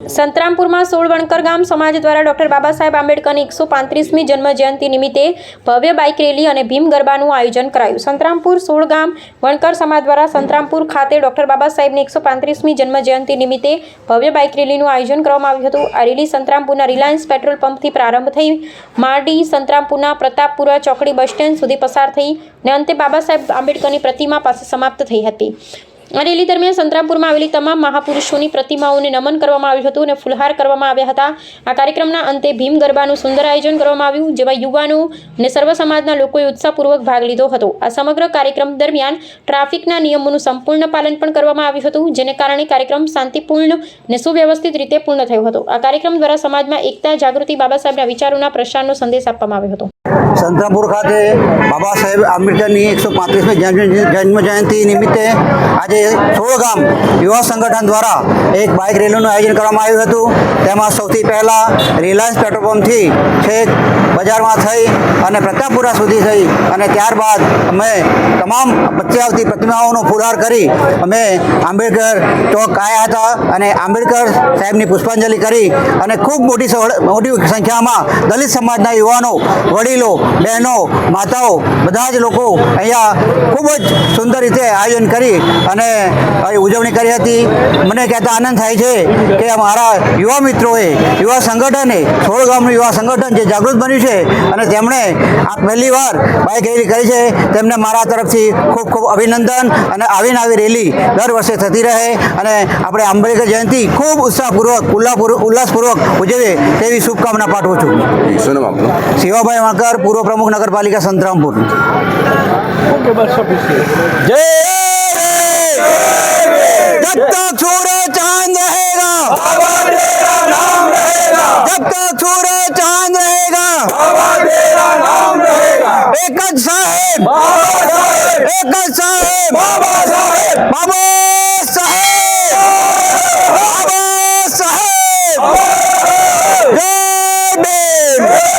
સંતરામપુરમાં સોળવણકર ગામ સમાજ દ્વારા ડોક્ટર બાબા સાહેબ આંબેડકરની 135મી જન્મ જયંતિ નિમિત્તે ભવ્ય બાઇક રેલી અને ભીમ ગરબાનું આયોજન કરાયું। સંતરામપુર સોળ ગામ વણકર સમાજ દ્વારા સંતરામપુર ખાતે ડોક્ટર બાબા સાહેબની 135મી જન્મ જયંતિ નિમિત્તે ભવ્ય બાઇક રેલીનું આયોજન કરવામાં આવ્યું હતું। આ રેલી સંતરામપુરના રિલાયન્સ પેટ્રોલ પંપથી પ્રારંભ થઈ મારડી સંતરામપુરના પ્રતાપપુરા ચોકડી બસ સ્ટેન્ડ સુધી પસાર થઈ અને અંતે બાબા સાહેબ આંબેડકરની પ્રતિમા પાસે સમાપ્ત થઈ હતી। આ રેલી દરમિયાન સંતરામપુરમાં આવેલી તમામ મહાપુરુષોની પ્રતિમાઓને નમન કરવામાં આવ્યું હતું અને ફુલહાર કરવામાં આવ્યા હતા। આ કાર્યક્રમના અંતે ભીમ ગરબાનું સુંદર આયોજન કરવામાં આવ્યું, જેમાં યુવાનો અને સર્વ સમાજના લોકોએ ઉત્સાહપૂર્વક ભાગ લીધો હતો। આ સમગ્ર કાર્યક્રમ દરમિયાન ટ્રાફિકના નિયમોનું સંપૂર્ણ પાલન પણ કરવામાં આવ્યું હતું, જેને કારણે કાર્યક્રમ શાંતિપૂર્ણ અને સુવ્યવસ્થિત રીતે પૂર્ણ થયો હતો। આ કાર્યક્રમ દ્વારા સમાજમાં એકતા, જાગૃતિ, બાબા સાહેબના વિચારોના પ્રસારનો સંદેશ આપવામાં આવ્યો હતો। संतरामपुर खाते बाबा साहेब आंबेडकरनी 135મી जन्म जयंती निमित्ते आज 16 गाम युवा संगठन द्वारा एक बाइक रेलीનું आयोजन કરવામાં આવ્યું હતું। તેમાં સૌથી પહેલા રિલાયન્સ પેટ્રોલ પંપથી છેક બજારમાં થઈ અને પ્રતાપપુરા સુધી થઈ અને ત્યારબાદ અમે તમામ વચ્ચે આવતી પ્રતિમાઓનો ફુલહાર કરી અમે આંબેડકર ચોક આવ્યા હતા અને આંબેડકર સાહેબની પુષ્પાંજલિ કરી અને ખૂબ મોટી સંખ્યામાં દલિત સમાજના યુવાનો, વડીલો, બહેનો, માતાઓ બધા જ લોકો અહીંયા ખૂબ જ સુંદર રીતે આયોજન કરી અને ઉજવણી કરી હતી। મને કહેતા આનંદ થાય છે કે અમારા યુવા મિત્રોએ, યુવા સંગઠને, 16 ગામનું યુવા સંગઠન જે જાગૃત બન્યું છે અને તેમણે આ પહેલીવાર બાઇક રેલી કરી છે, તેમને મારા તરફથી ખૂબ ખૂબ અભિનંદન અને આવીને આવી રેલી દર વર્ષે થતી રહે અને આપણે આંબેડકર જયંતિ ખૂબ ઉત્સાહપૂર્વક, ઉલ્લાસપૂર્વક ઉજવીએ તેવી શુભકામના પાઠવું છું। શિવાભાઈ વણકર, પૂર્વ प्रमुख नगर पालिका संतरामपुर। जब तक सूरज चांद रहेगा, जब तक सूरज चांद रहेगा, एक साहेब, एक साहेब।